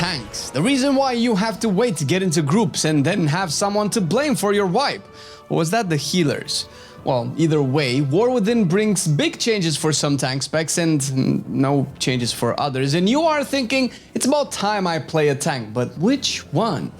tanks. The reason why you have to wait to get into groups and then have someone to blame for your wipe. Or was that the healers? Well, either way, War Within brings big changes for some tank specs and no changes for others. And you are thinking, it's about time I play a tank, but which one?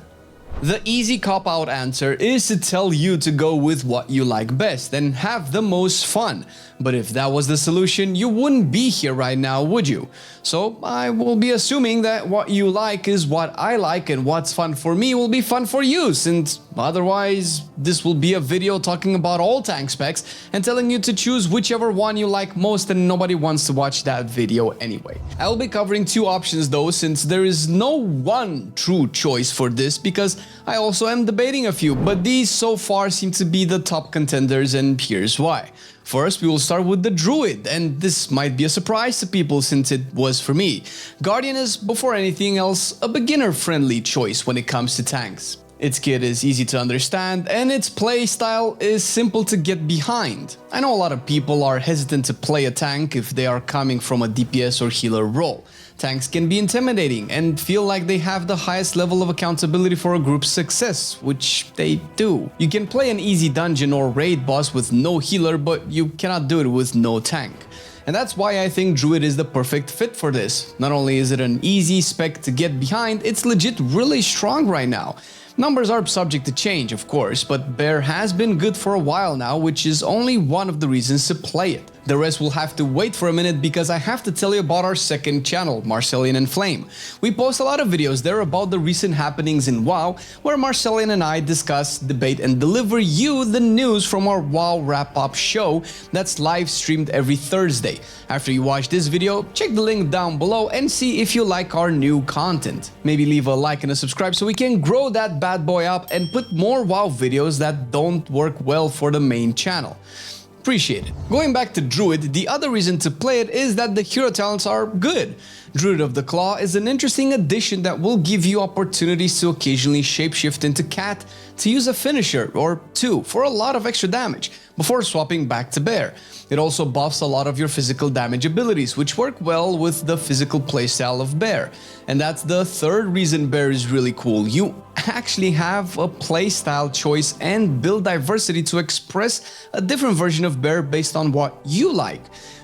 The easy cop-out answer is to tell you to go with what you like best and have the most fun. But if that was the solution, you wouldn't be here right now, would you? So I will be assuming that what you like is what I like and what's fun for me will be fun for you, since otherwise this will be a video talking about all tank specs and telling you to choose whichever one you like most, and nobody wants to watch that video anyway. I will be covering two options though, since there is no one true choice for this, because I also am debating a few, but these so far seem to be the top contenders, and here's why. First, we will start with the Druid, and this might be a surprise to people since it was for me. Guardian is, before anything else, a beginner-friendly choice when it comes to tanks. Its kit is easy to understand, and its playstyle is simple to get behind. I know a lot of people are hesitant to play a tank if they are coming from a DPS or healer role. Tanks can be intimidating and feel like they have the highest level of accountability for a group's success, which they do. You can play an easy dungeon or raid boss with no healer, but you cannot do it with no tank. And that's why I think Druid is the perfect fit for this. Not only is it an easy spec to get behind, it's legit really strong right now. Numbers are subject to change, of course, but Bear has been good for a while now, which is only one of the reasons to play it. The rest will have to wait for a minute because I have to tell you about our second channel, Marcelian&Flame. We post a lot of videos there about the recent happenings in WoW, where Marcelian and I discuss, debate, and deliver you the news from our WoW wrap-up show that's live streamed every Thursday. After you watch this video, check the link down below and see if you like our new content. Maybe leave a like and a subscribe so we can grow that bad boy up and put more WoW videos that don't work well for the main channel. Appreciate it. Going back to Druid, the other reason to play it is that the hero talents are good. Druid of the Claw is an interesting addition that will give you opportunities to occasionally shapeshift into cat to use a finisher or two for a lot of extra damage before swapping back to bear. It also buffs a lot of your physical damage abilities, which work well with the physical playstyle of bear. And that's the third reason bear is really cool. You actually have a playstyle choice and build diversity to express a different version of bear based on what you like.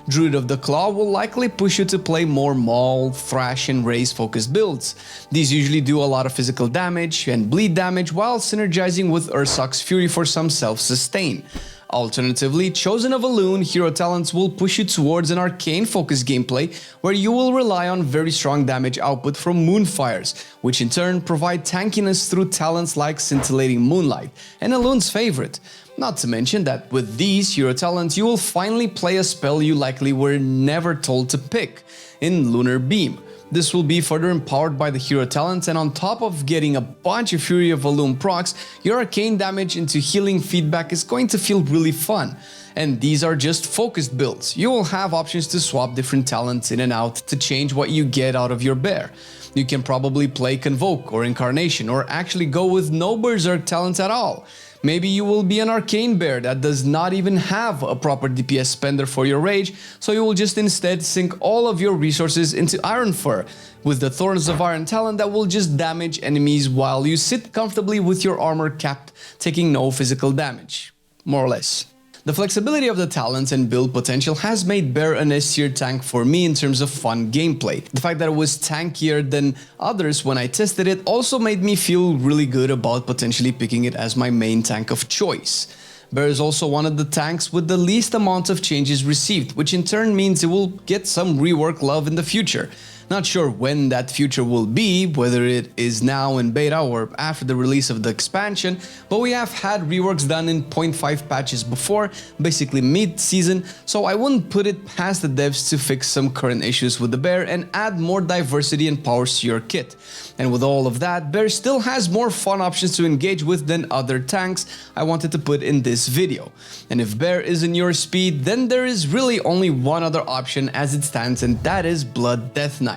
Druid of the Claw will likely push you to play more Maul, Thrash, and Raze focused builds. These usually do a lot of physical damage and bleed damage while synergizing with Ursoc's Fury for some self-sustain. Alternatively, Chosen of a Loon hero talents will push you towards an arcane-focused gameplay where you will rely on very strong damage output from Moonfires, which in turn provide tankiness through talents like Scintillating Moonlight, and a Loon's favorite. Not to mention that with these hero talents you will finally play a spell you likely were never told to pick, in Lunar Beam. This will be further empowered by the hero talents, and on top of getting a bunch of Fury of Valum procs, your arcane damage into healing feedback is going to feel really fun. And these are just focused builds. You will have options to swap different talents in and out to change what you get out of your bear. You can probably play Convoke or Incarnation, or actually go with no Berserk talents at all. Maybe you will be an arcane bear that does not even have a proper DPS spender for your rage, so you will just instead sink all of your resources into Iron Fur, with the Thorns of Iron talent that will just damage enemies while you sit comfortably with your armor capped, taking no physical damage. More or less. The flexibility of the talents and build potential has made Bear an S-tier tank for me in terms of fun gameplay. The fact that it was tankier than others when I tested it also made me feel really good about potentially picking it as my main tank of choice. Bear is also one of the tanks with the least amount of changes received, which in turn means it will get some rework love in the future. Not sure when that future will be, whether it is now in beta or after the release of the expansion, but we have had reworks done in 0.5 patches before, basically mid-season, so I wouldn't put it past the devs to fix some current issues with the bear and add more diversity and powers to your kit. And with all of that, Bear still has more fun options to engage with than other tanks I wanted to put in this video. And if Bear isn't your speed, then there is really only one other option as it stands, and that is Blood Death Knight.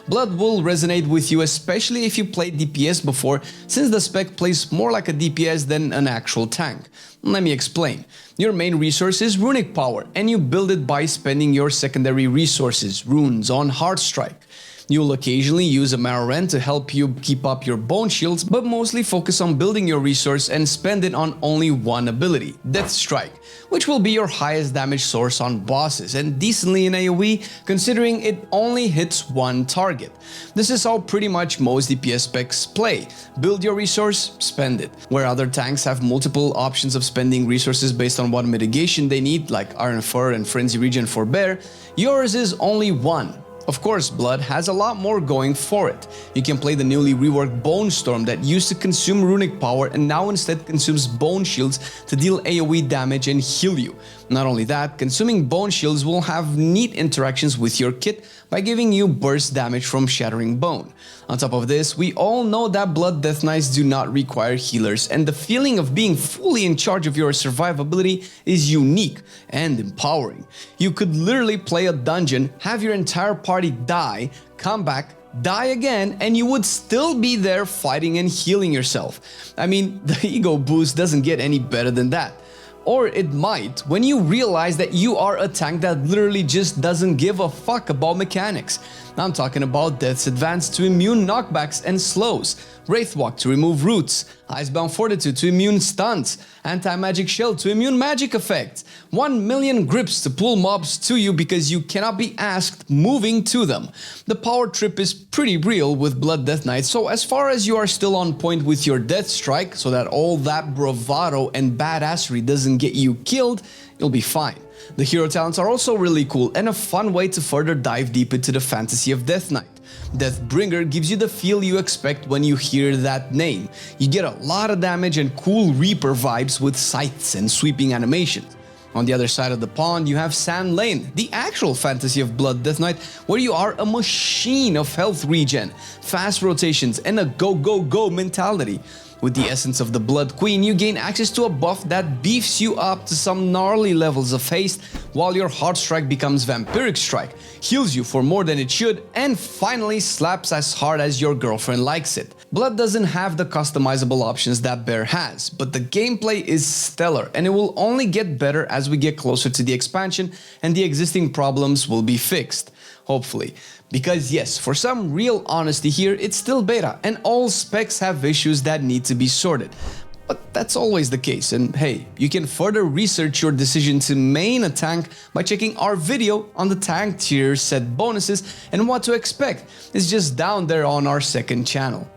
Blood will resonate with you, especially if you played DPS before, since the spec plays more like a DPS than an actual tank. Let me explain. Your main resource is runic power, and you build it by spending your secondary resources, runes, on Heartstrike. You'll occasionally use a Marrow Rend to help you keep up your bone shields, but mostly focus on building your resource and spend it on only one ability, Death Strike, which will be your highest damage source on bosses and decently in AoE considering it only hits one target. This is how pretty much most DPS specs play. Build your resource, spend it. Where other tanks have multiple options of spending resources based on what mitigation they need, like Iron Fur and Frenzy Regen for Bear, yours is only one. Of course, Blood has a lot more going for it. You can play the newly reworked Bone Storm that used to consume runic power and now instead consumes bone shields to deal AoE damage and heal you. Not only that, consuming bone shields will have neat interactions with your kit by giving you burst damage from shattering bone. On top of this, we all know that Blood Death Knights do not require healers, and the feeling of being fully in charge of your survivability is unique and empowering. You could literally play a dungeon, have your entire party die, come back, die again, and you would still be there fighting and healing yourself. I mean, the ego boost doesn't get any better than that. Or it might, when you realize that you are a tank that literally just doesn't give a fuck about mechanics. I'm talking about Death's Advance to immune knockbacks and slows, Wraithwalk to remove roots, Icebound Fortitude to immune stunts, Anti-Magic Shell to immune magic effects, 1 million grips to pull mobs to you because you cannot be asked moving to them. The power trip is pretty real with Blood Death Knight, so as far as you are still on point with your Death Strike so that all that bravado and badassery doesn't get you killed, you'll be fine. The hero talents are also really cool and a fun way to further dive deep into the fantasy of Death Knight. Deathbringer gives you the feel you expect when you hear that name. You get a lot of damage and cool Reaper vibes with scythes and sweeping animations. On the other side of the pond, you have Sand Lane, the actual fantasy of Blood Death Knight, where you are a machine of health regen, fast rotations, and a go-go-go mentality. With the essence of the Blood Queen, you gain access to a buff that beefs you up to some gnarly levels of haste, while your Heart Strike becomes Vampiric Strike, heals you for more than it should, and finally slaps as hard as your girlfriend likes it. Blood doesn't have the customizable options that Bear has, but the gameplay is stellar, and it will only get better as we get closer to the expansion and the existing problems will be fixed. Hopefully. Because yes, for some real honesty here, it's still beta and all specs have issues that need to be sorted. But that's always the case, and hey, you can further research your decision to main a tank by checking our video on the tank tier set bonuses and what to expect. It's just down there on our second channel.